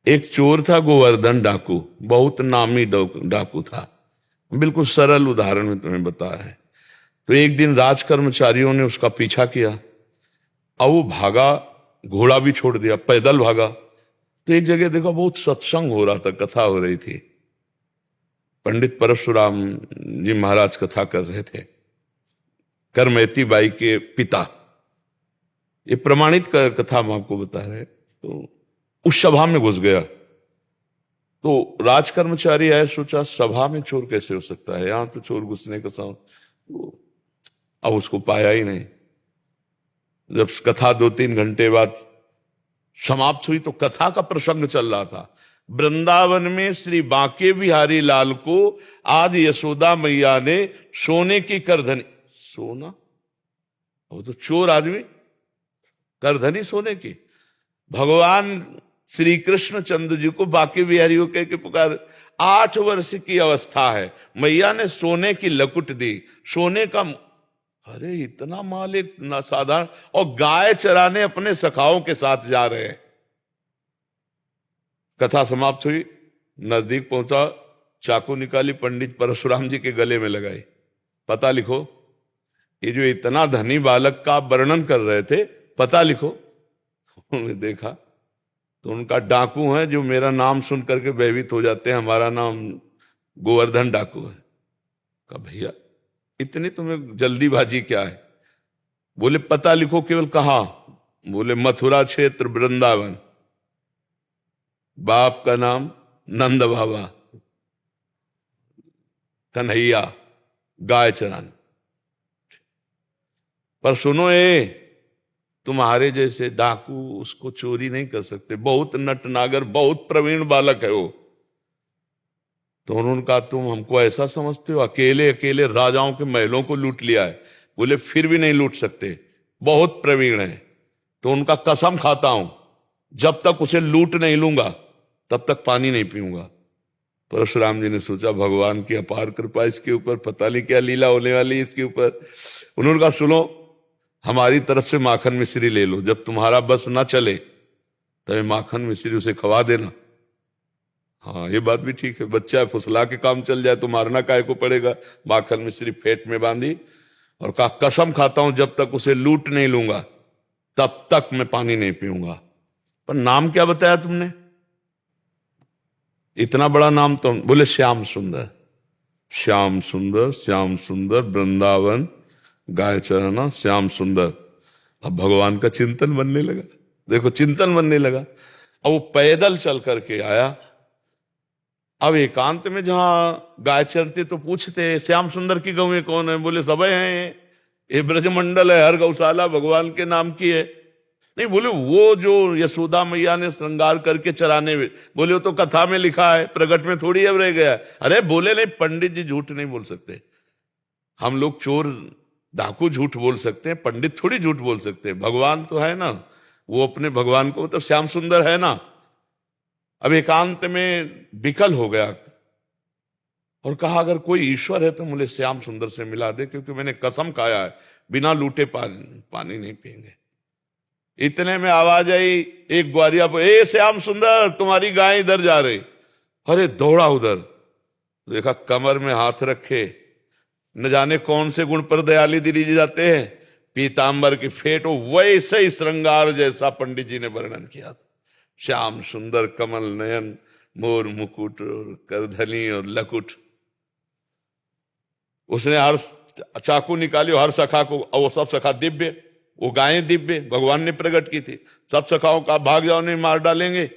एक चोर था गोवर्धन डाकू, बहुत नामी डाकू था। बिल्कुल सरल उदाहरण में तुम्हें बताया है। तो एक दिन राज कर्मचारियों ने उसका पीछा किया और वो भागा, घोड़ा भी छोड़ दिया, पैदल भागा। तो एक जगह देखा बहुत सत्संग हो रहा था, कथा हो रही थी। पंडित परशुराम जी महाराज कथा कर रहे थे, करमैती बाई के पिता। ये प्रमाणित कथा हम आपको बता रहे। तो उस सभा में घुस गया। तो राज कर्मचारी आए, सोचा सभा में चोर कैसे हो सकता है, यहां तो चोर घुसने का अब उसको पाया ही नहीं। जब कथा 2-3 घंटे बाद समाप्त हुई तो कथा का प्रसंग चल रहा था। वृंदावन में श्री बांके बिहारी लाल को आज यशोदा मैया ने सोने की करधनी, सोना, वो तो चोर आदमी, करधनी सोने की। भगवान श्री कृष्ण चंद्र जी को बांके बिहारी को कह के पुकार, 8 वर्ष की अवस्था है, मैया ने सोने की लकुट दी, सोने का। अरे इतना माल एक साधारण, और गाय चराने अपने सखाओं के साथ जा रहे हैं। कथा समाप्त हुई, नजदीक पहुंचा, चाकू निकाली, पंडित परशुराम जी के गले में लगाई, पता लिखो। ये जो इतना धनी बालक का वर्णन कर रहे थे, पता लिखो। उन्होंने देखा तो उनका डाकू है जो मेरा नाम सुन करके भयभीत हो जाते हैं, हमारा नाम गोवर्धन डाकू है। कहा भैया इतनी तुम्हें जल्दीबाजी क्या है? बोले पता लिखो। केवल कहा? बोले मथुरा क्षेत्र वृंदावन, बाप का नाम नंद बाबा, कन्हैया, गाय चराना। पर सुनो, तुम्हारे जैसे डाकू उसको चोरी नहीं कर सकते, बहुत नटनागर, बहुत प्रवीण बालक है वो। तो उन्होंने कहा तुम हमको ऐसा समझते हो, अकेले अकेले राजाओं के महलों को लूट लिया है। बोले फिर भी नहीं लूट सकते, बहुत प्रवीण है। तो उनका कसम खाता हूं, जब तक उसे लूट नहीं लूंगा तब तक पानी नहीं पीऊंगा। परशुराम जी ने सोचा भगवान की अपार कृपा इसके ऊपर, पता नहीं क्या लीला होने वाली इसके ऊपर। उन्होंने कहा सुनो, हमारी तरफ से माखन मिश्री ले लो, जब तुम्हारा बस ना चले तब माखन मिश्री उसे खवा देना। हाँ ये बात भी ठीक है, बच्चा है, फुसला के काम चल जाए तो मारना काहे को पड़ेगा। माखन मिश्री फेट में बांधी और कहा कसम खाता हूं जब तक उसे लूट नहीं लूंगा तब तक मैं पानी नहीं पीऊंगा। पर नाम क्या बताया तुमने? इतना बड़ा नाम तो। बोले श्याम सुंदर। श्याम सुंदर, श्याम सुंदर, वृंदावन, गाय चराना, श्याम सुंदर। अब भगवान का चिंतन बनने लगा। देखो चिंतन बनने लगा। अब वो पैदल चल करके आया। अब एकांत में जहां गाय चरते तो पूछते श्याम सुंदर की गौएं कौन है? बोले सबे हैं, ये ब्रजमंडल है, हर गौशाला भगवान के नाम की है। नहीं, बोले वो जो यशोदा मैया ने श्रृंगार करके चराने में। बोले वो तो कथा में लिखा है, प्रकट में थोड़ी अब रह गया। अरे बोले नहीं, पंडित जी झूठ नहीं बोल सकते। हम लोग चोर डाकू झूठ बोल सकते हैं, पंडित थोड़ी झूठ बोल सकते हैं। भगवान तो है ना, वो अपने भगवान को मतलब श्याम सुंदर है ना। अब एकांत में विकल हो गया और कहा अगर कोई ईश्वर है तो मुझे श्याम सुंदर से मिला दे, क्योंकि मैंने कसम खाया है बिना लूटे पानी नहीं पिएंगे। इतने में आवाज आई एक ग्वारिया पर, ए श्याम सुंदर तुम्हारी गाय इधर जा रही। अरे दौड़ा उधर, देखा कमर में हाथ रखे, न जाने कौन से गुण पर दयाली दिली जाते हैं, पीतांबर की फेट, वैसे ही श्रृंगार जैसा पंडित जी ने वर्णन किया था। श्याम सुंदर, कमल नयन, मोर मुकुट और करधनी और लकुट। उसने हर चाकू निकाली, हर सखा को, और वो सब सखा दिव्य, वो गायें दिव्य भगवान ने प्रकट की थी। सब सखाओं का भाग जाओ, नहीं मार डालेंगे।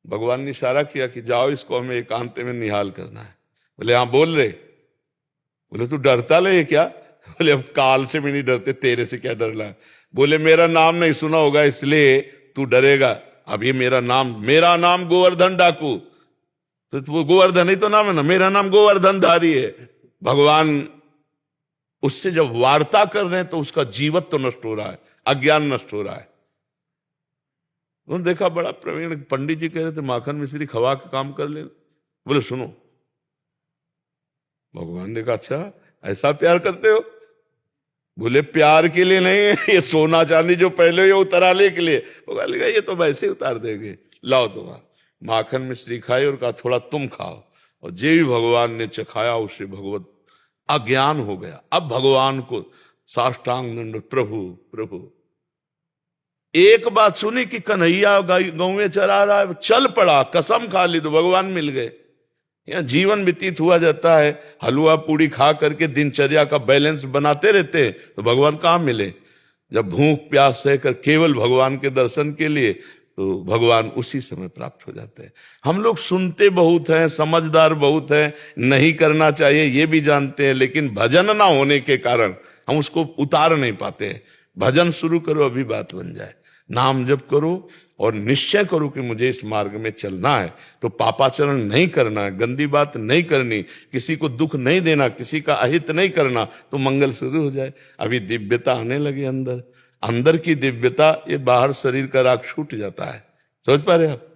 भगवान ने इशारा किया कि जाओ इसको हमें एकांत में निहाल करना है। बोले हाँ बोल रहे। बोले तू डरता ले क्या? बोले अब काल से भी नहीं डरते, तेरे से क्या डरना है। बोले मेरा नाम नहीं सुना होगा इसलिए तू डरेगा। अब ये मेरा नाम गोवर्धन डाकू, तो गोवर्धन ही तो नाम है ना, मेरा नाम गोवर्धन धारी है। भगवान उससे जब वार्ता कर रहे हैं तो उसका जीवत तो नष्ट हो रहा है, अज्ञान नष्ट हो रहा है। उन्होंने देखा बड़ा प्रवीण पंडित जी कह रहे थे माखन मिश्री खवा के काम कर ले। बोले सुनो, भगवान ने कहा अच्छा ऐसा प्यार करते हो? बोले प्यार के लिए नहीं, ये सोना चांदी जो पहले ये उतरा ले के लिए। वो कहा ये तो वैसे ही उतार देंगे, लाओ तुम्हारा। माखन मिश्री खाई और कहा थोड़ा तुम खाओ, और जे भी भगवान ने चखाया उसे भगवत अज्ञान हो गया। अब भगवान को साष्टांग दंड, प्रभु प्रभु। एक बात सुनी कि कन्हैया गाँव में चला रहा है, चल पड़ा, कसम खा ली तो भगवान मिल गए। यहाँ जीवन व्यतीत हुआ जाता है, हलवा पूड़ी खा करके दिनचर्या का बैलेंस बनाते रहते हैं, तो भगवान कहाँ मिले? जब भूख प्यास सहकर केवल भगवान के दर्शन के लिए, तो भगवान उसी समय प्राप्त हो जाते हैं। हम लोग सुनते बहुत हैं, समझदार बहुत हैं, नहीं करना चाहिए ये भी जानते हैं, लेकिन भजन ना होने के कारण हम उसको उतार नहीं पाते हैं। भजन शुरू करो, अभी बात बन जाए। नाम जप करो और निश्चय करो कि मुझे इस मार्ग में चलना है, तो पापाचरण नहीं करना है, गंदी बात नहीं करनी, किसी को दुख नहीं देना, किसी का अहित नहीं करना, तो मंगल शुरू हो जाए। अभी दिव्यता आने लगे अंदर, अंदर की दिव्यता, ये बाहर शरीर का राग छूट जाता है। समझ पा रहे आप?